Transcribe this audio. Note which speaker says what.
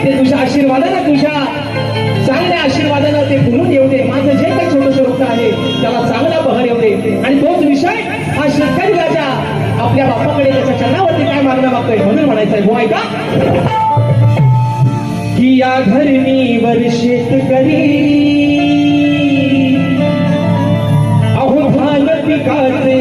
Speaker 1: ते तुझ्या आशीर्वादानं, तुझ्या चांगल्या आशीर्वादानं ते फुलून येऊ दे. माझं जे काही छोटंसं रोप आहे त्याला चांगला बहर येऊ दे. आणि तोच विषय हा शेतकरी राजा आपल्या बापाकडे त्याच्या चरणावरती काय मागणं मागतोय म्हणून म्हणायचंय. हो ऐका की या धरणीवर शेतकरी अहो धान पिकाचे